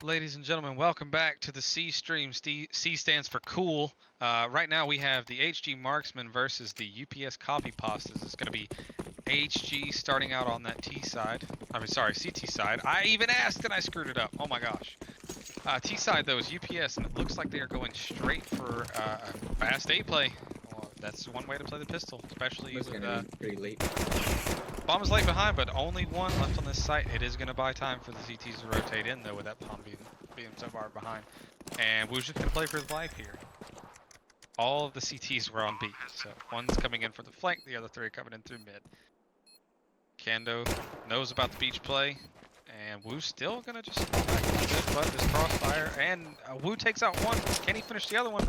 Ladies and gentlemen, welcome back to the C stream. C stands for cool. Right now we have the HG Marksmen versus the UPS Copypastas. It's going to be HG starting out on that T side. I mean, sorry, CT side. I even asked and I screwed it up. Oh my gosh. T side though is UPS, and it looks like they are going straight for a fast A play. Well, that's one way to play the pistol, especially It's with gonna be pretty late. bomb is late behind, but only one left on this site. It is going to buy time for the CTs to rotate in, though, with that bomb being so far behind. And Wu's just going to play for his life here. All of the CTs were on B, so one's coming in for the flank, the other three are coming in through mid. Kando knows about the beach play, and Wu's still going to just butt this crossfire, and Wu takes out one. Can he finish the other one?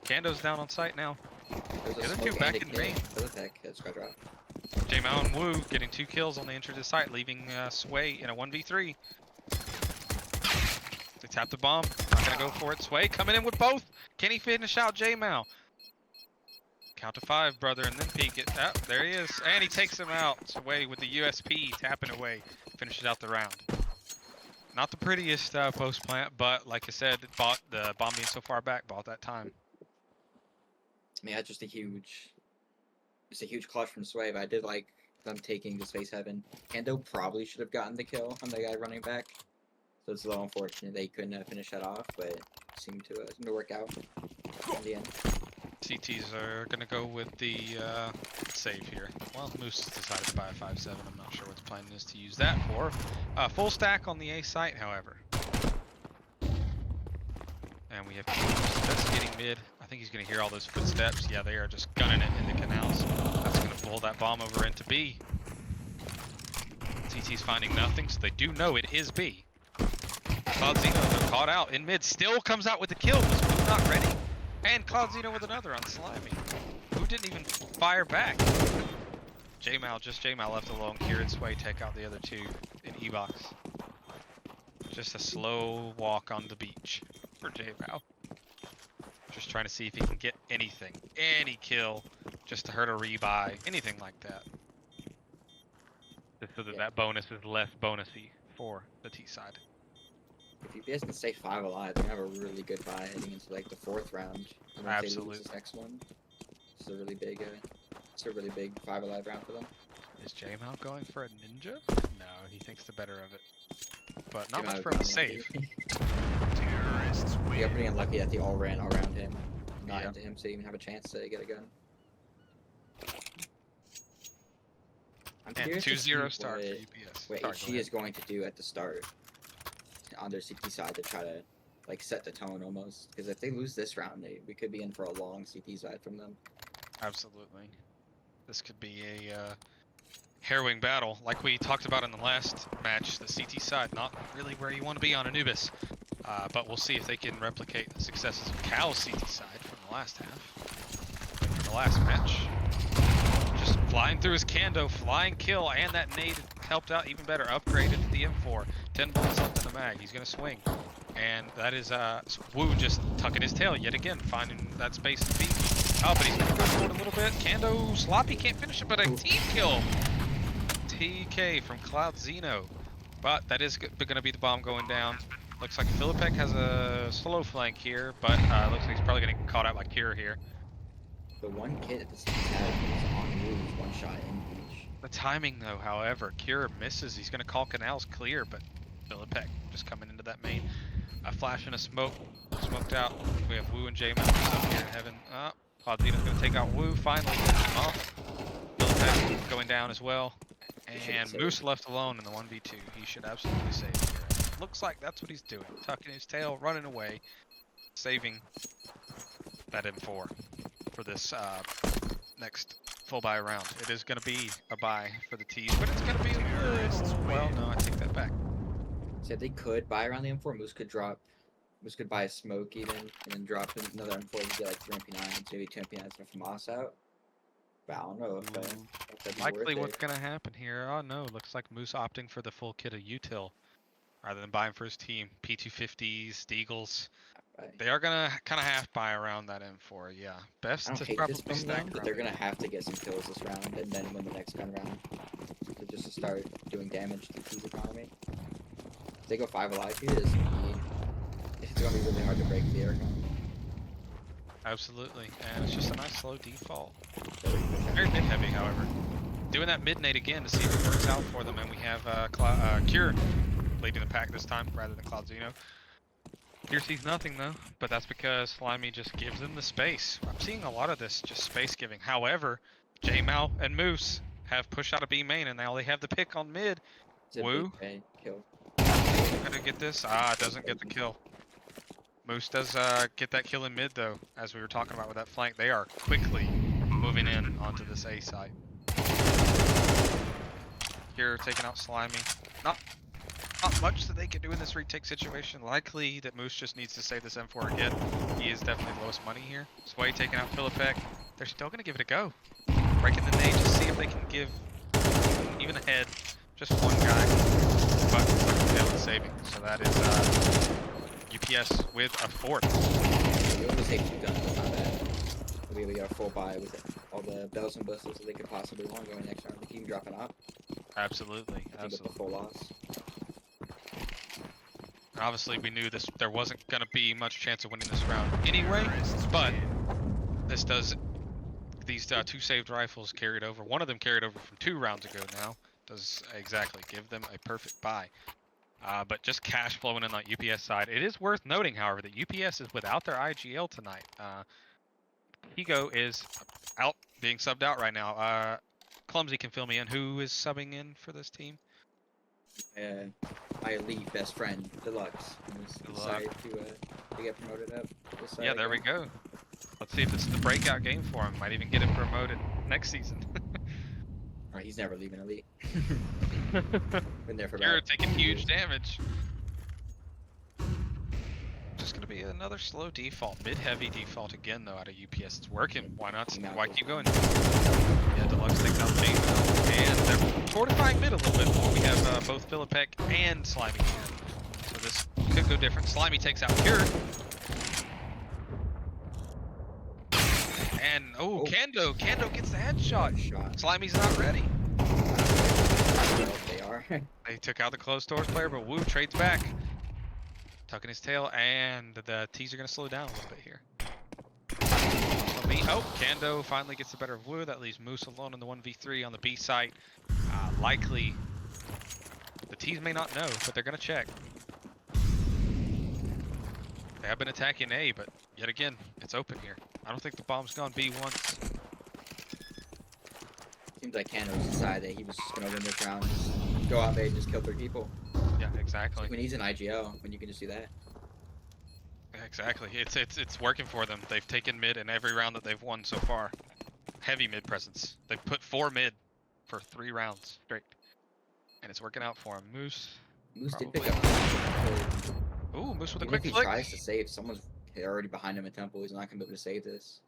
Kando's down on site now. The other two back in main. It's got drop. J-Mao and Wu getting 2 kills on the entry to the site, leaving Sway in a 1v3. They tap the bomb. Not gonna go for it. Sway coming in with both. Can he finish out J-Mao? Count to 5, brother, and then peek it. Oh, there he is. And he takes him out. Sway with the USP tapping away. Finishes out the round. Not the prettiest post plant, but like I said, it bought the bomb being so far back, bought that time. I mean, that's just a huge clutch from Sway, but I did like them taking the space heaven. Kando probably should have gotten the kill on the guy running back, so it's a little unfortunate they couldn't finish that off, but it seemed to work out in the end. CTs are gonna go with the save here. Well, Moose has decided to buy a 5.7. I'm not sure what the plan is to use that for. Full stack on the A site, however. And we have investigating mid. I think he's gonna hear all those footsteps. Yeah, they are just gunning it into canals. That's gonna blow that bomb over into B. CT's finding nothing, so they do know it is B. Cloud Zeno caught out in mid, still comes out with the kill. Was Wu not ready? And Cloud Zeno with another on Slimy. Who didn't even fire back? J-Mal, just J-Mal left alone. Kieran Sway take out the other two in E-Box. Just a slow walk on the beach for J-Mal. Just trying to see if he can get anything. Any kill. Just to hurt a rebuy. Anything like that. Just so that that bonus is less bonusy for the T side. If UPS can stay 5 alive, they're gonna have a really good buy heading into like the 4th round. And if Absolutely. they lose this next one, it's a really big 5 alive round for them. Is J-Mal going for a ninja? No, he thinks the better of it. But not J-Mal much would for him be to save. Terrorists win. He got pretty unlucky that they all ran around him, not Yeah. into him, so he even have a chance to get a gun. I'm And curious to 2-0 see start for UPS. what Sorry, HG is going to do at the start on their CT side to try to like set the tone almost. Because if they lose this round, we could be in for a long CT side from them. Absolutely. This could be a harrowing battle. Like we talked about in the last match, the CT side, not really where you want to be on Anubis. But we'll see if they can replicate the successes of Cal's CT side from the last half. From the last match. Just flying through his Kando, flying kill, and that nade helped out even better. Upgraded to the M4. 10 bullets left in the mag. He's going to swing. And that is Wu just tucking his tail yet again, finding that space to beat. Oh, but he's going to go forward a little bit. Kando, sloppy, can't finish it, but a team kill. TK from Cloud Zeno. But that is going to be the bomb going down. Looks like Philippek has a slow flank here, but looks like he's probably going to get caught out by Kira here. The one kid at the CT side is on move, one shot in each. The timing, though, however, Kira misses. He's going to call canals clear, but Philippek just coming into that main. A flash and a smoke. Smoked out. We have Wu and J-Man here in heaven. Claudino's going to take out Wu finally. Off. Philippek going down as well. And Moose left alone in the 1v2. He should absolutely save here. Looks like that's what he's doing. Tucking his tail, running away. Saving that M4 for this next full buy round. It is going to be a buy for the T's, but it's going to be a little... Well, no, I take that back. So if they could buy around the M4, Moose could buy a smoke even, and then drop another M4 and get like 3 MP9s, maybe 2 MP9s from Moss out. But I don't know if that'd be Likely worth what's it. going to happen here. Oh no, looks like Moose opting for the full kit of util rather than buying for his team. P250s, Deagles. They are going to kind of half buy around that M4, yeah. Best I don't to hate probably this from stack them, but around they're it. gonna have to get some kills this round and then win the next gun round. So just to start doing damage to the economy. If they go 5 alive here, this is It's gonna be really hard to break the air gun. Absolutely, and it's just a nice slow default. So we can push out. Very mid heavy, however. Doing that mid nade again to see if it works out for them, and we have Cure leading the pack this time rather than Cloudzino. Cure sees nothing though, but that's because Slimy just gives them the space. I'm seeing a lot of this just space giving. However, J-Mal and Moose have pushed out a B main, and now they have the pick on mid. It's a Woo. big kill. Gonna get this? Doesn't get the kill. Moose does get that kill in mid though, as we were talking about with that flank. They are quickly moving in onto this A site. Here taking out Slimy. Not much that they can do in this retake situation. Likely that Moose just needs to save this M4 again. He is definitely the lowest money here. Sway taking out Philippek. They're still gonna give it a go. Breaking the nade to see if they can give even a head. Just one guy. But failed in saving. So that is UPS with a fourth. We only take 2 guns, that's not bad. We got a full buy with all the bells and whistles that they could possibly want going next round. They keep dropping up. Absolutely. I think with the full loss. Obviously, we knew there wasn't going to be much chance of winning this round anyway, but this does, these 2 saved rifles carried over. One of them carried over from 2 rounds ago now. Does exactly give them a perfect buy. But just cash flowing in on UPS side. It is worth noting, however, that UPS is without their IGL tonight. Higo is out, being subbed out right now. Clumsy can fill me in. Who is subbing in for this team? My elite best friend, Deluxe, decided to get promoted up. Yeah, there we go. Let's see if this is the breakout game for him. Might even get him promoted next season. Alright, he's never leaving elite. Been there for You're about taking 2 huge years. damage. Just gonna be another slow default, mid-heavy default again though out of UPS. It's working. Why not? Why keep going? Yeah, Deluxe takes out Big Mel, and they're fortifying mid a little bit more. We have both Philippek and Slimy here, so this could go different. Slimy takes out Cure, and Kando gets the headshot. Slimy's not ready. They are. They took out the closed doors player, but Wu trades back. Tucking his tail, and the T's are going to slow down a little bit here. Kando finally gets the better of Wu. That leaves Moose alone in the 1v3 on the B site. Likely, the T's may not know, but they're going to check. They have been attacking A, but yet again, it's open here. I don't think the bomb's gone B once. Seems like Kando's decided that he was just gonna win this round. Just go out there and just kill 3 people. Yeah, exactly. When he's an IGL, when you can just do that. Exactly. It's working for them. They've taken mid in every round that they've won so far. Heavy mid presence. They've put 4 mid for 3 rounds straight, and it's working out for him. Moose did probably. pick up. Ooh, Moose with a Even quick if he flick. tries to save, someone's already behind him in temple. He's not gonna be able to save this.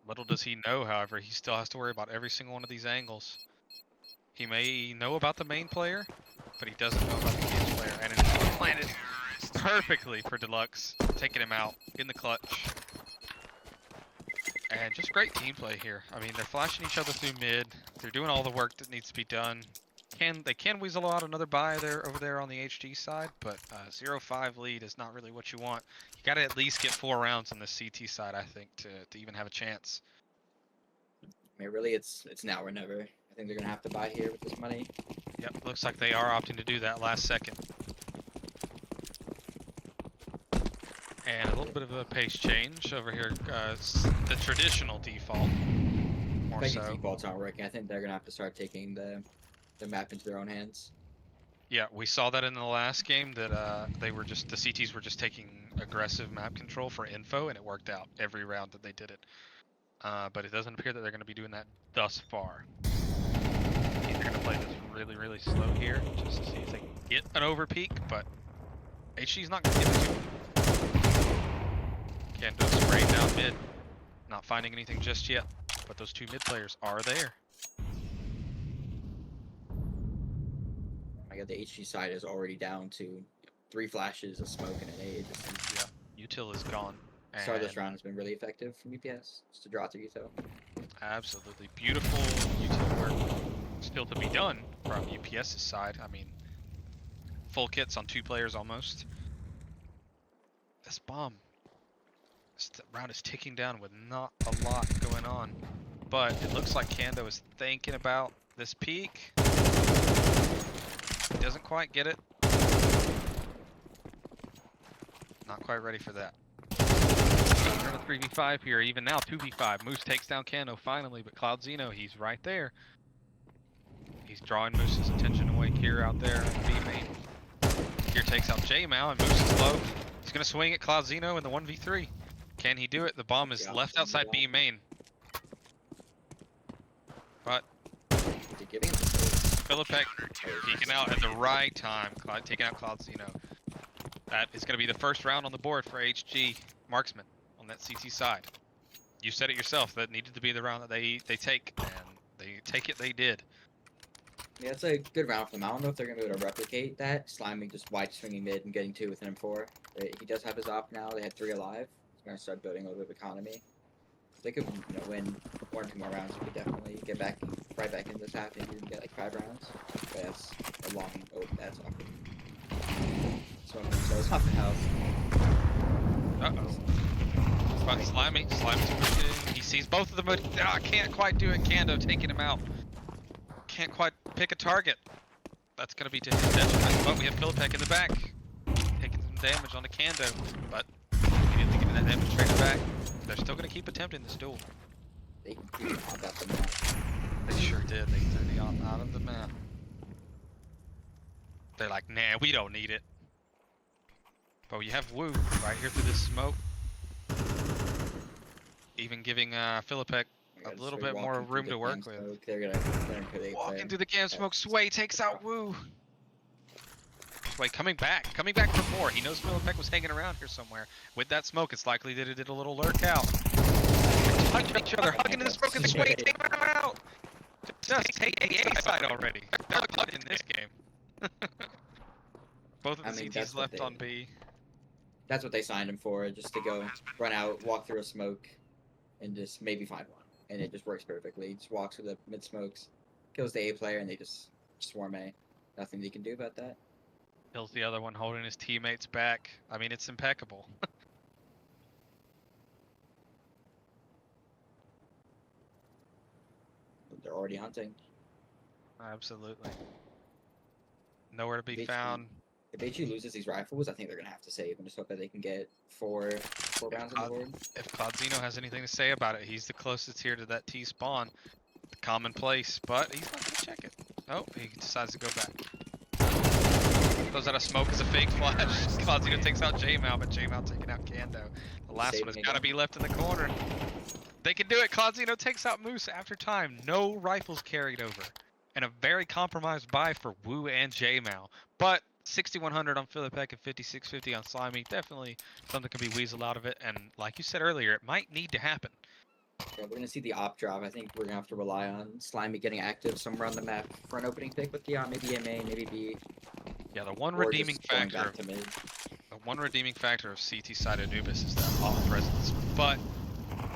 Little does he know, however, he still has to worry about every single one of these angles. He may know about the main player, but he doesn't know about the kids player, and it's planted perfectly for Deluxe, taking him out in the clutch. And just great team play here. I mean, they're flashing each other through mid. They're doing all the work that needs to be done. They can weasel out another buy over there on the HG side, but 0-5 lead is not really what you want. You got to at least get 4 rounds on the CT side, I think, to even have a chance. I mean, really, it's now or never. I think they're gonna have to buy here with this money. Yep, looks like they are opting to do that last second. And a little bit of a pace change over here. The traditional default, more I think so. defaults aren't working. I think they're gonna have to start taking the map into their own hands. Yeah, we saw that in the last game that the CTs were just taking aggressive map control for info, and it worked out every round that they did it. But it doesn't appear that they're going to be doing that thus far. They're going to play this really, really slow here, just to see if they can get an overpeak, but HG's not going to give it to them. Kendo spraying down mid, not finding anything just yet, but those 2 mid players are there. I got the HG side is already down to 3 flashes, a smoke, and an aid. Yeah, util is gone. Start of this round has been really effective from UPS, just to draw through util. Absolutely beautiful util work still to be done from UPS's side. I mean, full kits on 2 players almost. this bomb. This round is ticking down with not a lot going on. But it looks like Kando is thinking about this peak. He doesn't quite get it. Not quite ready for that. We're in a 3v5 here, even now 2v5. Moose takes down Kando finally, but Cloud Zeno, he's right there. He's drawing Moose's attention away. Kier out there in the B main. Kier takes out J-Mao and Moose is low. He's gonna swing at Cloud Zeno in the 1v3. Can he do it? The bomb is left outside B main. But Philippek peeking out at the right time, taking out Cloud Zeno. That is gonna be the first round on the board for HG Marksmen on that CT side. You said it yourself, that needed to be the round that they take, and they take it, they did. Yeah, it's a good round for them. I don't know if they're going to be able to replicate that. Slimy just wide swinging mid and getting 2 within 4. He does have his op now. They had 3 alive. He's going to start building a little bit of economy. If they could win 1 or 2 more rounds, we could definitely get back right back into this half and even get like 5 rounds. But that's a long... Oh, that's awkward. Smoking themselves off the house. Uh-oh. But Slimy's pushing. He sees both of them, but can't quite do it. Kando taking him out. Can't quite pick a target. That's going to be to his detriment. But we have Philippek in the back. Taking some damage on the Kando. But he didn't get that damage straight back. They're still going to keep attempting this duel. They completely knocked out the map. They sure did. They threw the op out of the map. They're like, nah, we don't need it. But you have Wu right here through this smoke. Even giving Philippek a little bit more room to work with. They're Walking through the cam smoke, Sway takes out Wu. Sway coming back for more. He knows Philippek was hanging around here somewhere. With that smoke, it's likely that it did a little lurk out. Hugging each other, hugging in the smoke, and Sway taking them out. Just take the A side already. They're hugging in this game. Both of the CTs left on B. That's what they signed him for, just to go run out, walk through a smoke, and just maybe find one. And it just works perfectly. He just walks through the mid smokes, kills the A player, and they just swarm A. Nothing they can do about that. Kills the other one, holding his teammates back. I mean, it's impeccable. They're already hunting. Absolutely. Nowhere to be found. If HG loses these rifles, I think they're gonna have to save and just hope that they can get four rounds on the board. If Cloud Zeno has anything to say about it, he's the closest here to that T spawn. Commonplace, but he's not gonna check it. Oh, he decides to go back. Goes out of smoke as a fake flash. Cloud Zeno takes out J-Mao, but J-Mao taking out Kando. The last one has gotta be left in the corner. They can do it. Cloud Zeno takes out Moose after time. No rifles carried over. And a very compromised buy for Wu and J-Mao. But 6,100 on Philippek and 5,650 on Slimy. Definitely something can be weaseled out of it. And like you said earlier, it might need to happen. Yeah, we're gonna see the op drop. I think we're gonna have to rely on Slimy getting active somewhere on the map for an opening pick with the maybe MA, maybe B. Yeah, the one redeeming factor of CT side Anubis is that off presence, but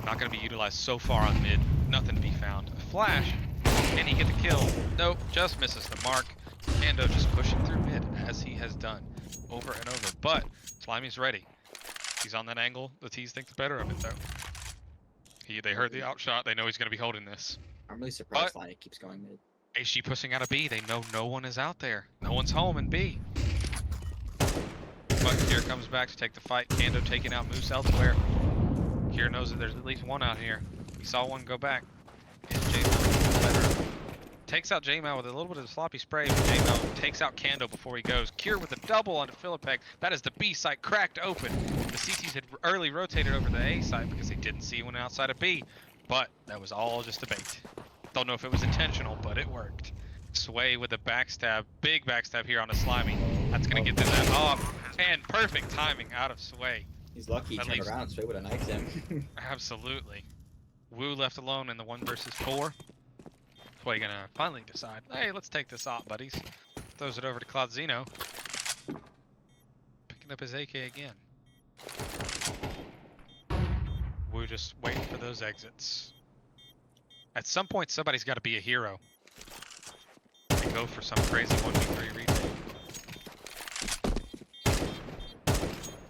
not going to be utilized so far on mid. Nothing to be found. A flash, can he get the kill? Nope, just misses the mark. Kando just pushing through mid as he has done over and over. But Slimy's ready. He's on that angle. The T's think the better of it though. They heard the outshot. They know he's going to be holding this. I'm really surprised Slimy keeps going mid. HG pushing out of B. They know no one is out there. No one's home in B. But Kier comes back to take the fight. Kando taking out Moose elsewhere. Kier knows that there's at least one out here. He saw one go back. Takes out J-Mao with a little bit of sloppy spray, but J-Mao takes out Kando before he goes. Kier with a double onto Philippek. That is the B site cracked open. The CTs had early rotated over the A site because they didn't see one outside of B. But that was all just a bait. Don't know if it was intentional, but it worked. Sway with a backstab, big backstab here on a Slimy. That's gonna get them that off, and perfect timing out of Sway. He's lucky he turned around, Sway would have knifed him. Absolutely. Wu left alone in the 1 versus 4. Sway gonna finally decide, hey, let's take this off, buddies. Throws it over to Cloud Zeno. Picking up his AK again. Wu just waiting for those exits. At some point, somebody's got to be a hero and go for some crazy 1v3 retake.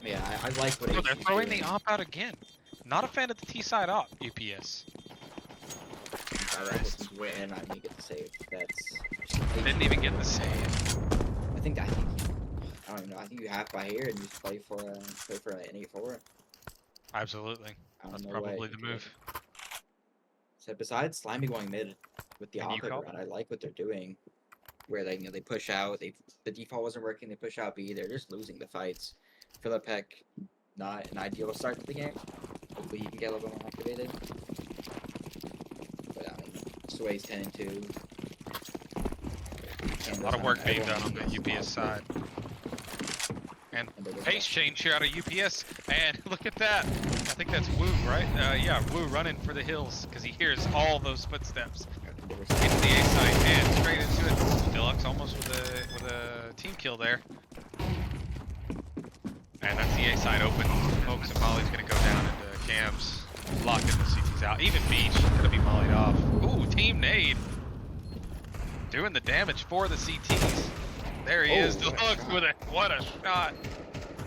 Yeah, I like what Oh, they're HG's throwing doing. the op out again. Not a fan of the T side op, UPS. And I didn't get the save. Didn't even get the save. I think I don't know. I think you half by here and just play for an 8-4. Absolutely. I don't That's know probably what the you move. So besides Slimy going mid with the And you op call? run, I like what they're doing. Where they they push out, the default wasn't working, they push out B, they're just losing the fights. Philippek, not an ideal start to the game. Hopefully he can get a little bit more activated. But I mean, Sway's 10-2. A lot of work being done on the UPS side. And pace change here out of UPS, and look at that. I think that's Woo, right? Yeah, Woo running for the hills because he hears all those footsteps. Into the A side and straight into it. Deluxe almost with a team kill there. And that's the A side open. Smokes and Molly's gonna go down into cams. Locking the CTs out. Even Beach gonna be mollied off. Ooh, team nade. Doing the damage for the CTs. There he is. Deluxe with it. What a shot.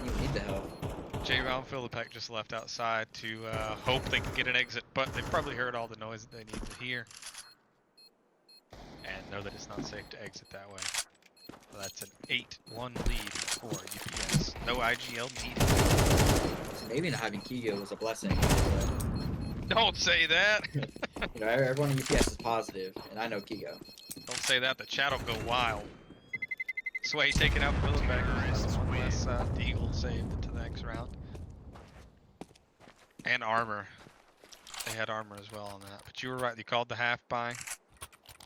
You need the help. J-Round Philippek just left outside to hope they can get an exit, but they probably heard all the noise that they need to hear. And know that it's not safe to exit that way. So that's an 8-1 lead for UPS. No IGL needed. So maybe not having Kigo was a blessing. Don't say that! You know, everyone in UPS is positive, and I know Kigo. Don't say that, the chat will go wild. Sway taking out Philippek. One less Deagle saved into the next round. And armor. They had armor as well on that. But you were right, you called the half buy.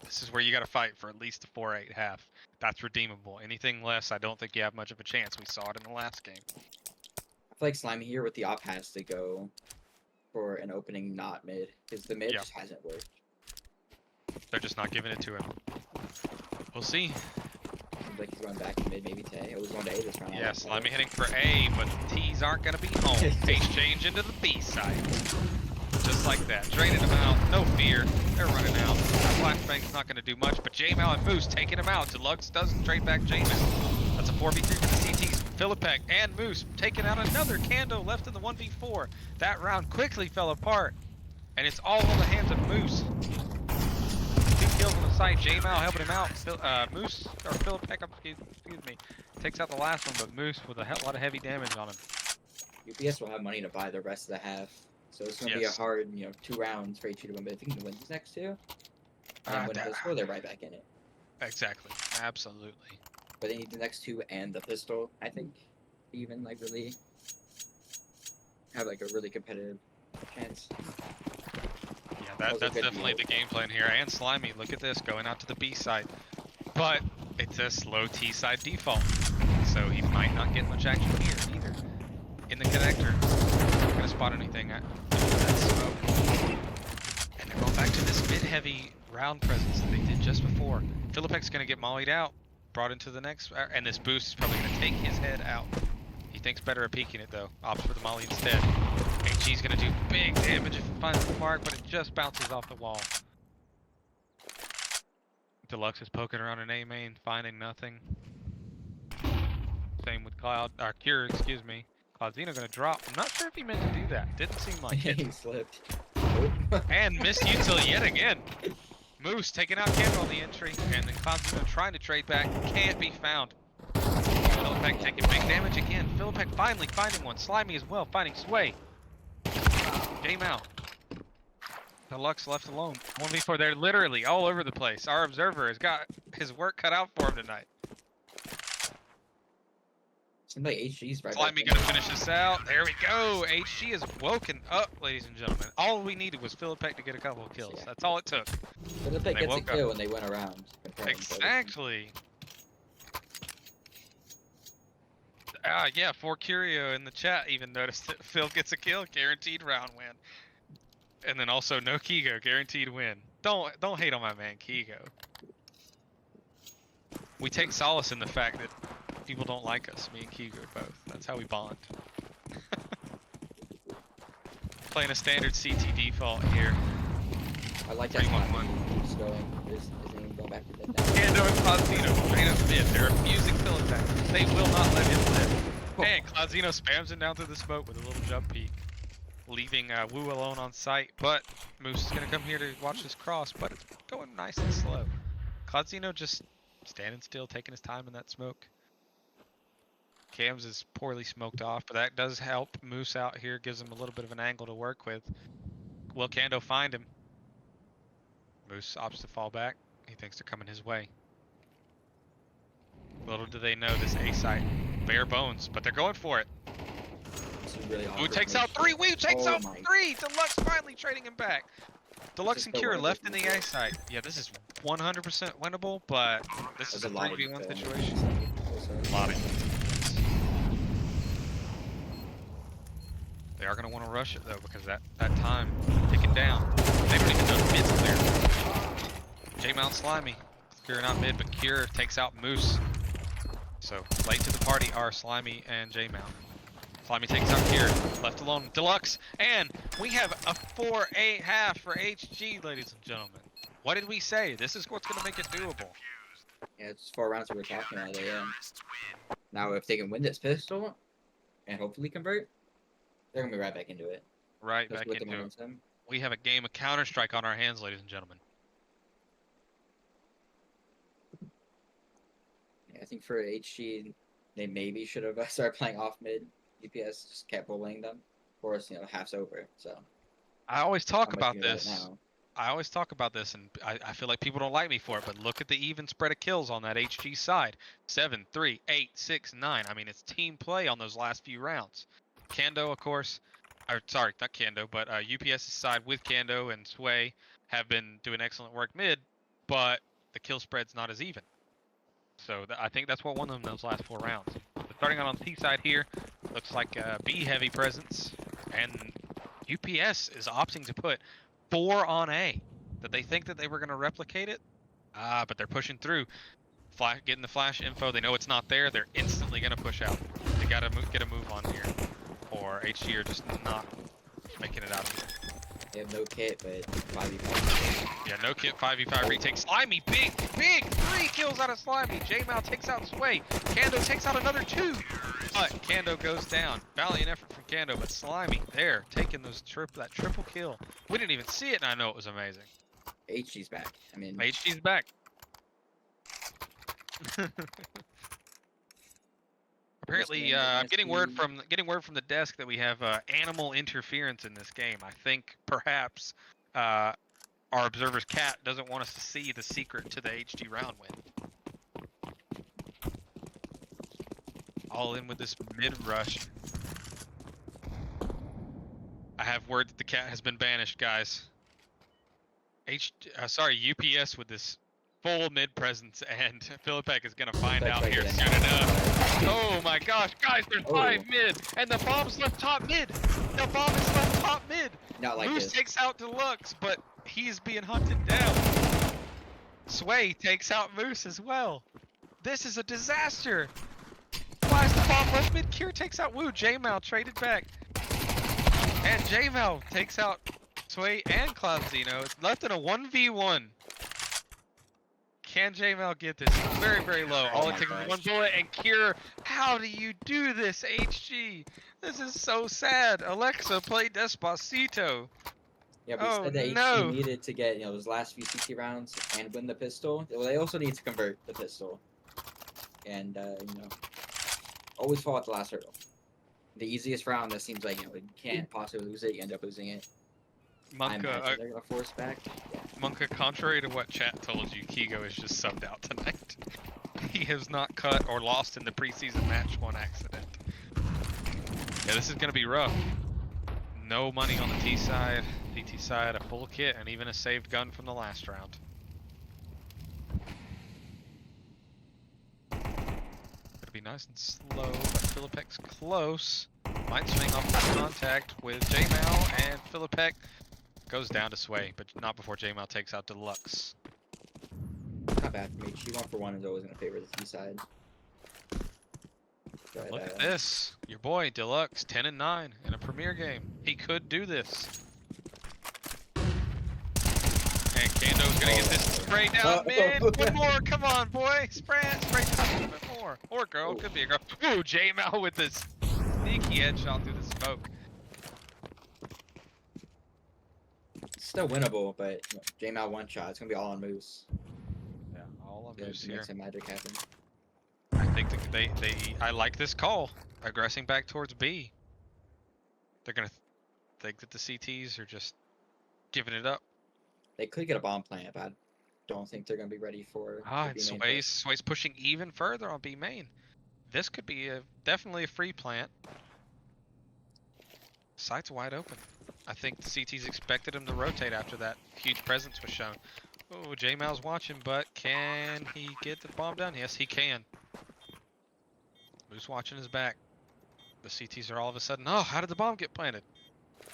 This is where you got to fight for at least a 4-8 half. That's redeemable. Anything less, I don't think you have much of a chance. We saw it in the last game. I feel like Slimy here with the op has to go for an opening not mid, because the mid just hasn't worked. They're just not giving it to him. We'll see. Seems like he's going back to mid, maybe to A. Oh, he's going to A this round. Yeah, Slimy hitting for A, but the T's aren't going to be home. Pace change into the B side. Just like that. Draining him out. No fear. They're running out. Flashbang's not going to do much, but J-Mal and Moose taking him out. Deluxe doesn't trade back J-Mal. That's a 4v3 for the CTs. Philippek and Moose taking out another Kando left in the 1v4. That round quickly fell apart, and it's all in the hands of Moose. 2 kills on the site. J-Mal helping him out. Moose, or Philippek, excuse me, takes out the last one, but Moose with a lot of heavy damage on him. UPS will have money to buy the rest of the half. So it's going to be a hard, 2 rounds for HG to win, but I think he can win these next 2. And when they score, they're right back in it. Exactly. Absolutely. But they need the next 2 and the pistol, I think, even, really have, a really competitive chance. Yeah, that's definitely the game plan here. And Slimy, look at this, going out to the B side. But it's a slow T side default. So he might not get much action here either. In the connector. Not gonna spot anything at that smoke. And they're going back to this mid-heavy round presence that they did just before. Philippek's gonna get mollied out, brought into the next, and this boost is probably gonna take his head out. He thinks better of peeking it though. Opts for the molly instead. HG's gonna do big damage if it finds the mark, but it just bounces off the wall. Deluxe is poking around in A main, finding nothing. Same with Cure, excuse me. Cloudino gonna drop. I'm not sure if he meant to do that. Didn't seem like it. He slipped. And missed util yet again. Moose taking out Kendall on the entry, and then Cloudino trying to trade back. Can't be found. Philippek taking big damage again. Philippek finally finding one. Slimy as well, finding Sway. Game out. Deluxe left alone. 1v4, they're literally all over the place. Our observer has got his work cut out for him tonight. Seems like HG's right. Slimy gonna finish this out. There we go. HG is woken up, ladies and gentlemen. All we needed was Philippek to get a couple of kills. Yeah. That's all it took. Philippek gets a kill when they went around. Exactly. Yeah, for Curio in the chat even noticed that Phil gets a kill, guaranteed round win. And then also no Kigo, guaranteed win. Don't hate on my man Kigo. We take solace in the fact that people don't like us, me and Kigo both. That's how we bond. Playing a standard CT default here. I like that. 3-1-1. Keeps going. His name going back to that. Kando and Cosino straight up mid. They're abusing Philippek. They will not let him live. And Cloudino spams him down through the smoke with a little jump peek, leaving Wu alone on site. But Moose is gonna come here to watch this cross, but it's going nice and slow. Cloudino just standing still, taking his time in that smoke. Cams is poorly smoked off, but that does help Moose out here, gives him a little bit of an angle to work with. Will Kando find him? Moose opts to fall back. He thinks they're coming his way. Little do they know this A site, bare bones, but they're going for it. This is really Wu awkward takes for me. out 3. Wu takes Oh out my- 3. Deluxe finally trading him back. Deluxe is and so Cure winnable. left in the A site. Yeah, this is 100% winnable, but this is There's a lot of 3v1 defense. situation. A lot of defense. They are going to want to rush it though, because that time ticking down. They don't even know the mid's clear. J-Mount Slimy. Cure not mid, but Cure takes out Moose. So late to the party are Slimy and J-Mount. Slimy takes out Cure, left alone Deluxe, and we have a 4-8 half for HG, ladies and gentlemen. What did we say? This is what's going to make it doable. Yeah, it's 4 rounds that we're talking about. Yeah. Now, if they can win this pistol and hopefully convert, they're gonna be right back into it. Right Just back with the into it. momentum. We have a game of Counter-Strike on our hands, ladies and gentlemen. Yeah, I think for HG, they maybe should have started playing off mid. UPS just kept bullying them. Of course, half's over. So I always talk how much about you got it this. now? I always talk about this, and I feel like people don't like me for it, but look at the even spread of kills on that HG side. 7, 3, 8, 6, 9. I mean, it's team play on those last few rounds. Kando, of course, or sorry, not Kando, but UPS's side with Kando and Sway have been doing excellent work mid, but the kill spread's not as even. So I think that's what won them those last 4 rounds. But starting out on the T side here, looks like a B heavy presence, and UPS is opting to put 4 on A. Did they think that they were going to replicate it? But they're pushing through. Getting the flash info. They know it's not there. They're instantly going to push out. They got to get a move on here. Or HG are just not making it out of here. They have no kit, but 5v5. Yeah, no kit, 5v5 retake. Slimy, big 3 kills out of Slimy. J-Mal takes out Sway. Kando takes out another 2. But Kando goes down. Valiant effort from Kando, but Slimy there, taking those that triple kill. We didn't even see it, and I know it was amazing. HG's back. I mean, HG's back. Apparently, I'm getting word from the desk that we have animal interference in this game. I think perhaps our observer's cat doesn't want us to see the secret to the HG round win. All in with this mid rush. I have word that the cat has been banished, guys. UPS with this full mid presence, and Philippek is gonna find out here soon enough. Oh my gosh, guys, there's 5 mid, and the bomb's left top mid. The bomb is left top mid. not like Moose this. takes out Deluxe, but he's being hunted down. Sway takes out Moose as well. This is a disaster. Why is the bomb left mid? Cure takes out Wu. J-Mal traded back. And J-Mal takes out Sway and Cloudino. It's left in a 1v1. Can J-Mal get this? Very, very low. All Oh it my takes is gosh. 1 bullet and Cure. How do you do this, HG? This is so sad. Alexa, play Despacito. Yeah, but Oh, said that no. HG needed to get those last few CT rounds and win the pistol. Well, they also need to convert the pistol, and always fall at the last hurdle. The easiest round that seems like you can't possibly lose it, you end up losing it. I imagine they're gonna force back. Yeah. Monka, contrary to what chat told you, Kigo is just subbed out tonight. He has not cut or lost in the preseason match 1 accident. Yeah, this is going to be rough. No money on the T side, DT side, a full kit, and even a saved gun from the last round. Gonna be nice and slow, but Philippek's close. Might swing off the contact with J-Mal, and Philippek goes down to Sway, but not before J-Mal takes out Deluxe. Not bad for me. She 1-for-1 is always gonna favor the T side. But, Look at this. Your boy, Deluxe, 10-9 in a Premier game. He could do this. And Kando's gonna get this spray down mid. One more, come on, boy. Spray just a little bit more. Or girl, could be a girl. Ooh, J-Mal with this Sneaky headshot through the smoke. It's still winnable, but J-Mal one shot. It's gonna be all on Moose. Yeah, all on To Moose make here. some magic happen. I think I like this call. Aggressing back towards B. They're gonna think that the CTs are just giving it up. They could get a bomb plant, but I don't think they're gonna be ready for. Ah, the and B main push. Sway's pushing even further on B main. This could be definitely a free plant. Site's wide open. I think the CTs expected him to rotate after that huge presence was shown. Oh, J-Mal's watching, but can he get the bomb down? Yes, he can. Moose watching his back. The CTs are all of a sudden, oh, how did the bomb get planted?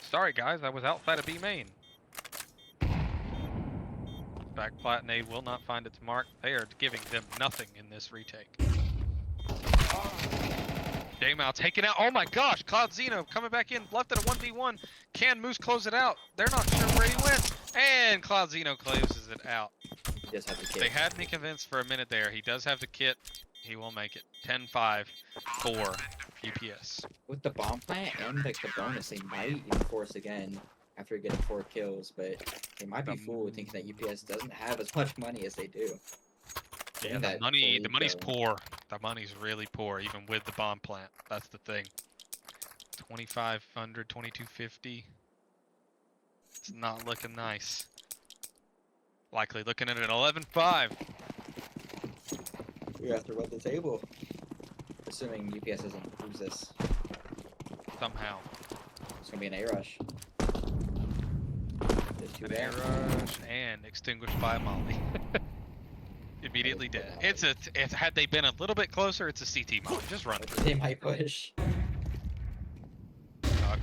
Sorry, guys, I was outside of B main. Back plat nade will not find its mark. They are giving them nothing in this retake. J-Mal taking out. Oh my gosh, Cloud Zeno coming back in, left at a 1v1. Can Moose close it out? They're not sure where he went. And Cloud Zeno closes it out. He does have the kit. They had me convinced for a minute there. He does have the kit. He will make it. 10-5 for UPS. With the bomb plant and like the bonus, they might even force again after getting 4 kills, but they might be fooled thinking that UPS doesn't have as much money as they do. Yeah, the money's poor. The money's really poor, even with the bomb plant. That's the thing. 2,500, 2,250. It's not looking nice. Likely looking at an 11-5. We have to run the table. Assuming UPS doesn't lose this. Somehow. It's gonna be an A-rush. There's 2 An there. A-rush and extinguished by Molly. Immediately dead. Had they been a little bit closer, it's a CT Molly. Just run it. They might push.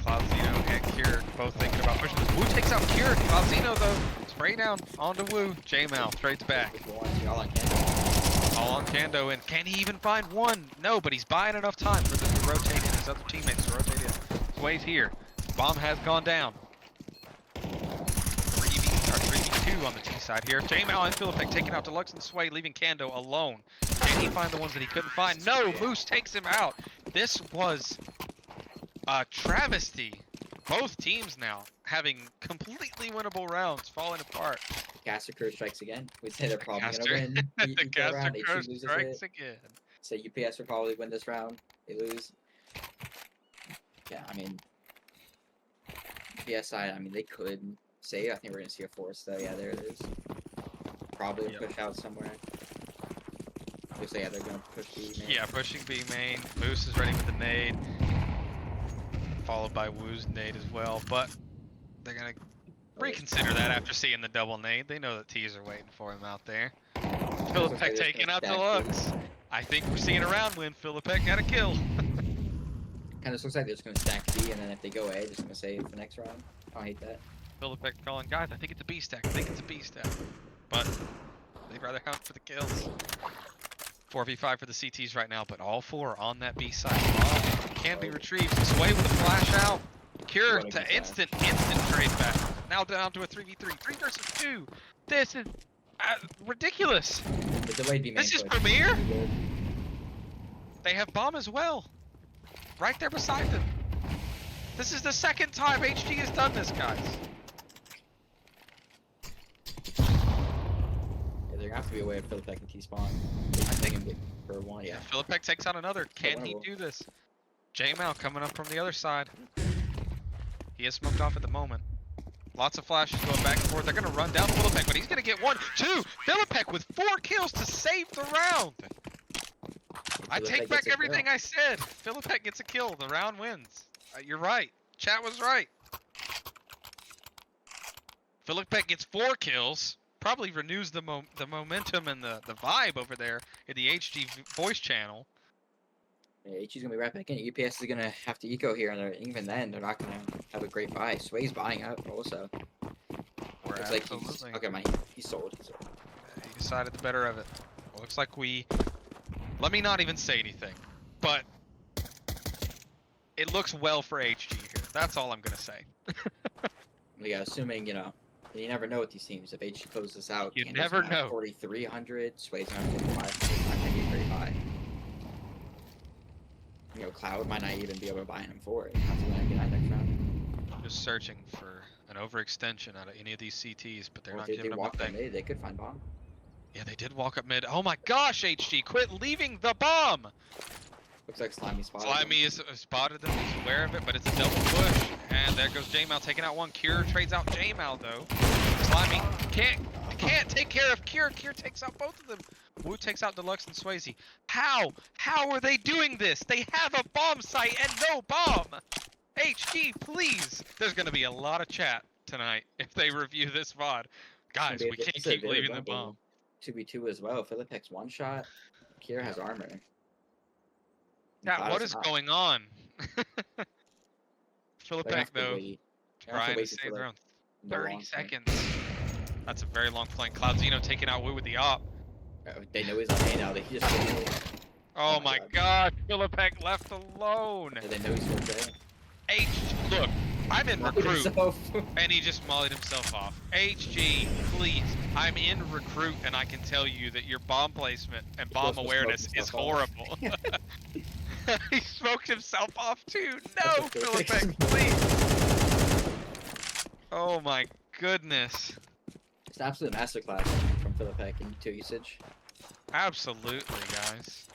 Cloud Zeno and Cure both thinking about pushing. Wu takes out Cure. Cloud Zeno though, spray down onto Wu. J-Mal trades back. All on Kendo. All on Kando, and can he even find one? No, but he's buying enough time for them to rotate in. His other teammates to rotate in. Sway's here. Bomb has gone down. 3v2 on the T side here. J-Mal and Philippek taking out Deluxe and Sway, leaving Kando alone. Can he find the ones that he couldn't find? No, Moose takes him out. This was a travesty. Both teams now having completely winnable rounds falling apart. Caster Curse strikes again. We'd say they're probably Caster- gonna win. The Caster round. HG Curse loses strikes it. again. So UPS will probably win this round. They lose. Yeah, I mean, PSI. I mean, they could save. I think we're gonna see a force though. Yeah, there it is. Probably a push out somewhere. Looks like, yeah, they're gonna push B main. Yeah, pushing B main. Moose is ready with the nade. Followed by Wu's nade as well, but they're gonna reconsider that after seeing the double nade. They know that T's are waiting for him out there. Philippek taking out Deluxe. I think we're seeing a round win. Philippek got a kill. Kind of looks like they're just gonna stack B, and then if they go A, they're just gonna save the next round. I hate that. Philippek calling, guys, I think it's a B stack. I think it's a B stack. But they'd rather hunt for the kills. 4v5 for the CTs right now, but all 4 on that B side. Can be retrieved. Sway with a flash out. Cure to instant trade back. Now down to a 3v3. 3 versus 2. This is ridiculous. The delayed B main This is push. Premier. They have bomb as well. Right there beside them. This is the second time HG has done this, guys. Yeah, they're gonna have to be away of Philippek and T-spawn. I think I'm getting for 1, yeah. Philippek takes out another. Can he do this? J-Mal coming up from the other side. He is smoked off at the moment. Lots of flashes going back and forth. They're going to run down Philippek, but he's going to get 1, 2. Philippek with 4 kills to save the round. I take back everything I said. Philippek gets a kill. The round wins. You're right. Chat was right. Philippek gets 4 kills. Probably renews the momentum and the vibe over there in the HG voice channel. Yeah, HG's gonna be right back in. UPS is gonna have to eco here, and even then, they're not gonna have a great buy. Sway's buying up also. Looks like he's okay. He's sold. He's sold. He decided the better of it. Looks like we. Let me not even say anything, but it looks well for HG here. That's all I'm gonna say. Yeah, assuming you never know with these teams. If HG closes this out, You Candace never gonna have know. 4,300. Sway's gonna have 4,500. Not gonna be very high. Cloud might not even be able to buy him for it. Have to win again next round. Just searching for an overextension out of any of these CTs, but they're Or not did giving they them walk a up thing. mid? They could find bomb. Yeah, they did walk up mid. Oh my gosh, HG, quit leaving the bomb! Looks like Slimy spotted. Slimy is spotted them, he's aware of it, but it's a double push. And there goes J-Mal taking out one. Cure trades out J-Mal though. Slimy can't take care of Cure. Cure takes out both of them. Wu takes out Deluxe and Swayze. How? How are they doing this? They have a bomb site and no bomb! HG, please! There's gonna be a lot of chat tonight if they review this VOD. Guys, we can't keep leaving the bomb. 2v2 as well. Philippex one shot. Kier has armor. Yeah, what is going on? Philippex though, trying to save their own 30 seconds. That's a very long flank. Cloudzino taking out Wu with the op. They know he's on A now. They just Oh my god, Philippex left alone. They know he's still there. Look, I'm in recruit, and he just mollied himself off. HG, please, I'm in recruit, and I can tell you that your bomb placement and bomb awareness is horrible. He smoked himself off too. No, Philippex, please. Oh my goodness. It's an absolute masterclass from Philippex in 2 usage. Absolutely, guys.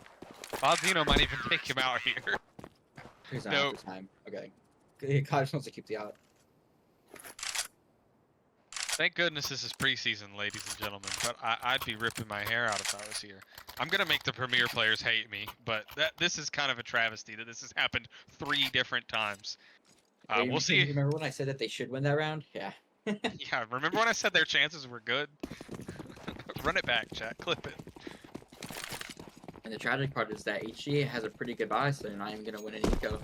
Cloudzino might even take him out here. He's not out for time. Okay. Cactus wants to keep the out. Thank goodness this is preseason, ladies and gentlemen, but I'd be ripping my hair out if I was here. I'm going to make the Premier players hate me, but this is kind of a travesty that this has happened 3 different times. We'll see. Remember when I said that they should win that round? Yeah. Yeah, remember when I said their chances were good? Run it back, chat. Clip it. And the tragic part is that HG has a pretty good buy, so they're not even going to win an eco.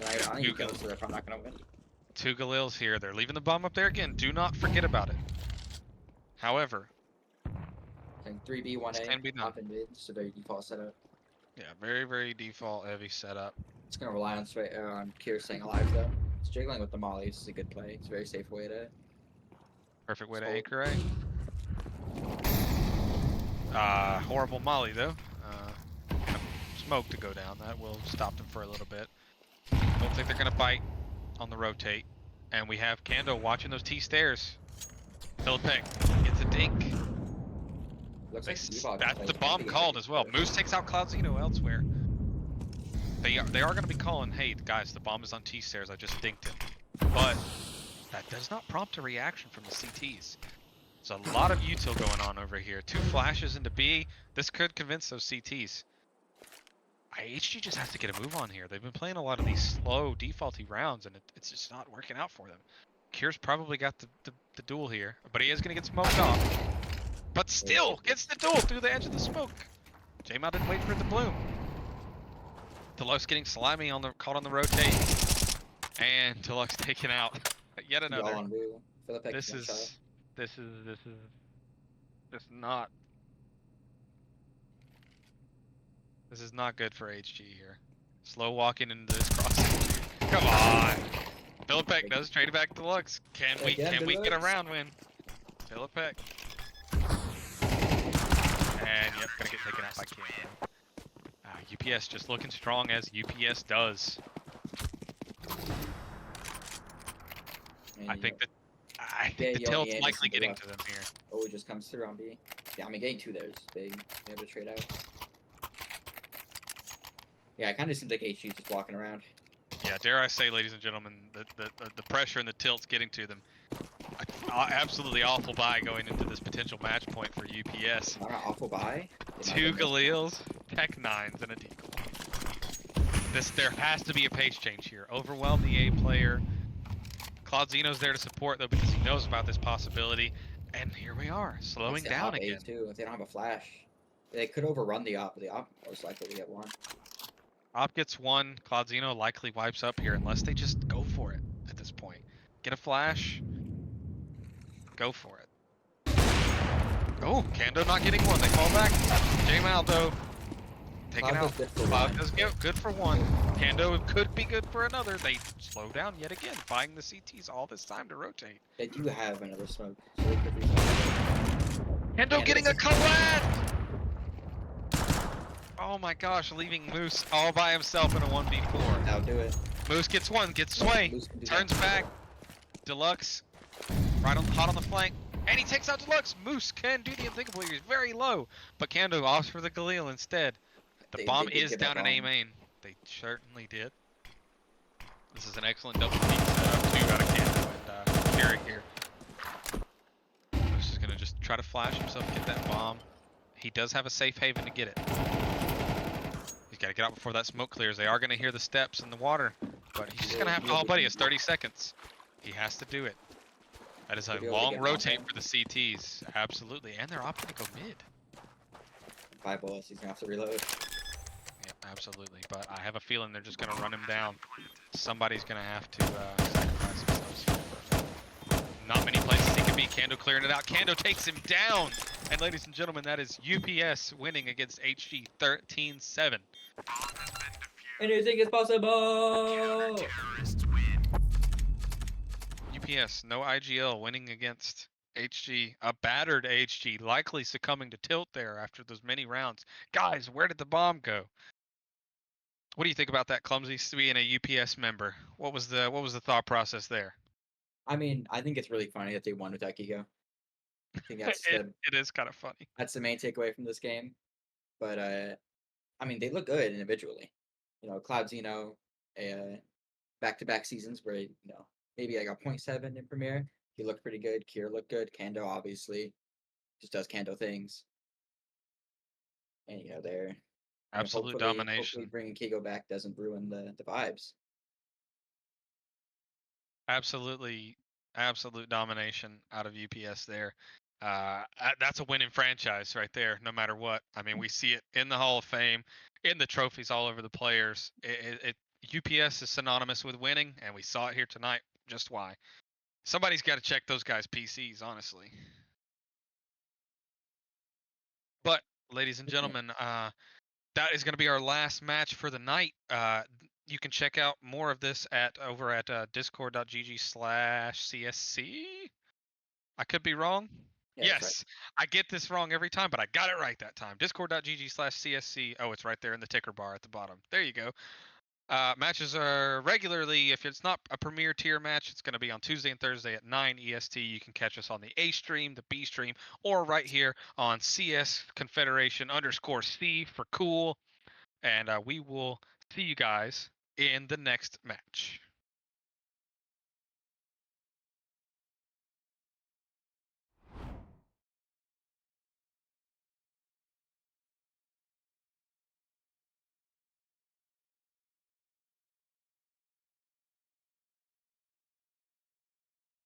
I eco, so they're probably not going to win. 2 Galils here. They're leaving the bomb up there again. Do not forget about it. However, 3B, 1A, can be done. top and mid, so very default setup. Yeah, very, very default heavy setup. It's going to rely on Kier staying alive, though. It's jiggling with the mollies is a good play. It's a very safe way to... Perfect way to anchor A. Horrible molly, though. Smoke to go down. That will stop them for a little bit. Don't think they're going to bite on the rotate. And we have Kando watching those T-stairs. Philippex gets a dink. Looks like that's the bomb called as well. Moose takes out Cloudzino elsewhere. They are going to be calling, hey, guys, the bomb is on T-stairs. I just dinked it. But that does not prompt a reaction from the CTs. There's a lot of util going on over here. 2 flashes into B. This could convince those CTs. HG just has to get a move on here. They've been playing a lot of these slow, defaulty rounds, and it's just not working out for them. Cure's probably got the duel here, but he is going to get smoked off. But still, gets the duel through the edge of the smoke. J-Mal didn't wait for it to bloom. Deluxe getting slimy caught on the rotate. And Deluxe taken out. Yet another. This is not good for HG here. Slow walking into this crossing. Come on! Philippex does trade it back to Deluxe. Can we get a round win? Philippex. And yep, gonna get taken out by Cam. UPS just looking strong as UPS does. I think the tilt's likely getting to them here. Oh, it just comes through on B. Yeah, I mean, getting 2 there is big. They have to trade out. Yeah, it kind of seems like HG's just walking around. Yeah, dare I say, ladies and gentlemen, the pressure and the tilt's getting to them. Absolutely awful buy going into this potential match point for UPS. Not an awful buy. 2 Galils, Tech 9s, and a decoy. There has to be a pace change here. Overwhelm the A player. Cloudzino's there to support though because he knows about this possibility. And here we are, slowing down again. Too, if they don't have a flash, they could overrun the op, but the op most likely to get 1. Op gets 1. Cloudzino likely wipes up here unless they just go for it at this point. Get a flash. Go for it. Oh, Kando not getting 1. They fall back. J-Mal though. Taken out. Cloud does get good for 1. Kando could be good for another. They slow down yet again, buying the CTs all this time to rotate. They do have another smoke. So they could be... Kando getting a collect! Oh my gosh, leaving Moose all by himself in a 1v4. That'll do it. Moose gets one, gets sway, Moose can do turns that. back. Deluxe, hot on the flank, and he takes out Deluxe. Moose can do the unthinkable. He's very low, but Kando opts for the Galil instead. The bomb They did is give down up in A on- main. They certainly did. This is an excellent double team setup. 2 out of Kando and Carrick here. Moose is gonna just try to flash himself, get that bomb. He does have a safe haven to get it. He's got to get out before that smoke clears. They are going to hear the steps in the water, but he's just going to have to. Oh, buddy, it's 30 seconds. He has to do it. That is a Should be able to long get rotate bomb for the CTs. Absolutely. And they're opting to go mid. 5 bullets. He's gonna have to reload. Yep, absolutely. But I have a feeling they're just going to run him down. Somebody's going to have to sacrifice themselves. Not many places he can be. Kando clearing it out. Kando takes him down. And ladies and gentlemen, that is UPS winning against HG 13-7. Anything is possible. UPS, no IGL, winning against HG, a battered HG, likely succumbing to tilt there after those many rounds. Guys, where did the bomb go? What do you think about that, Clumsy, being a UPS member? What was the thought process there? I mean, I think it's really funny that they won without Gigo. I think that's It is kind of funny. that's the main takeaway from this game. But I mean, they look good individually. You know, Cloud Zeno, back-to-back seasons where maybe like a 0.7 in Premier. He looked pretty good. Kier looked good. Kando obviously just does Kando things, and they're Absolute hopefully domination. bringing Kigo back doesn't ruin the vibes. Absolute domination out of UPS there. That's a winning franchise right there, no matter what. I mean, we see it in the Hall of Fame, in the trophies all over the players. UPS is synonymous with winning, and we saw it here tonight. Just why? Somebody's got to check those guys' PCs, honestly. But, ladies and gentlemen, that is going to be our last match for the night. You can check out more of this over at discord.gg/CSC. I could be wrong. Yeah, Yes, that's I get this wrong every time, but I got it right that time. Discord.gg/CSC. Oh, it's right there in the ticker bar at the bottom. There you go. Matches are regularly, if it's not a premier tier match, it's going to be on Tuesday and Thursday at 9 EST. You can catch us on the A stream, the B stream, or right here on CS Confederation _C for cool. And we will see you guys in the next match.